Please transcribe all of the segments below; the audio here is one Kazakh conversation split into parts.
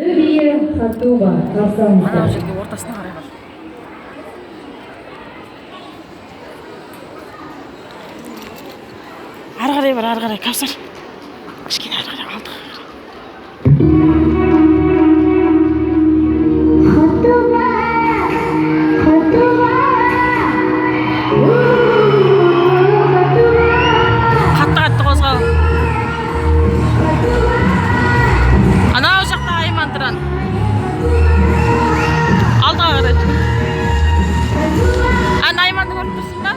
Дүбие Хатуба Ана қарсаңыздар. жерге ортасына қарай бар. Ары қарай бар, ары қарай. Кәусар. Кішкене ары қарай, алдыға қарай. Қатты қозғал. Анау жақта Айман тұран. Алдыға қарай. Ана Айманды көріп тұрсың ба?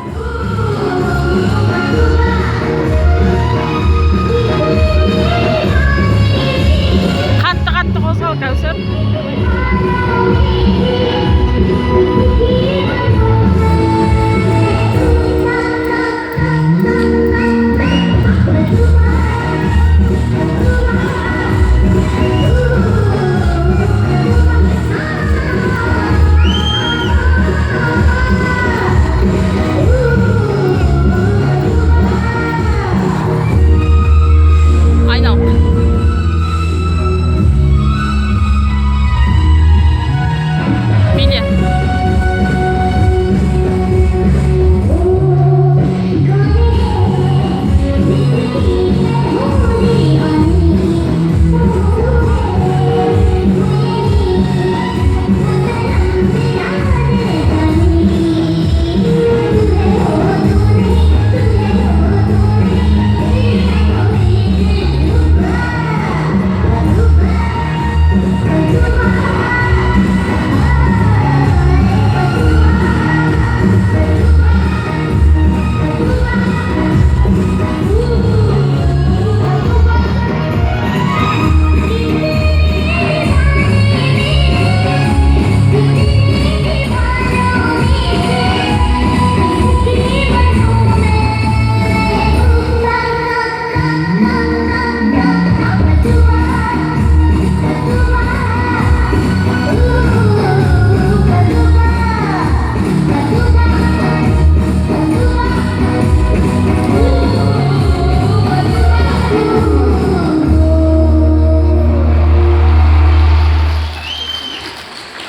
Қатты қозғал, Кәусар. Айнал. Мейлі.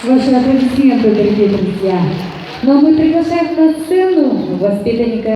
Ваши аплодисменты, дорогие друзья. Но мы приглашаем на сцену воспитанника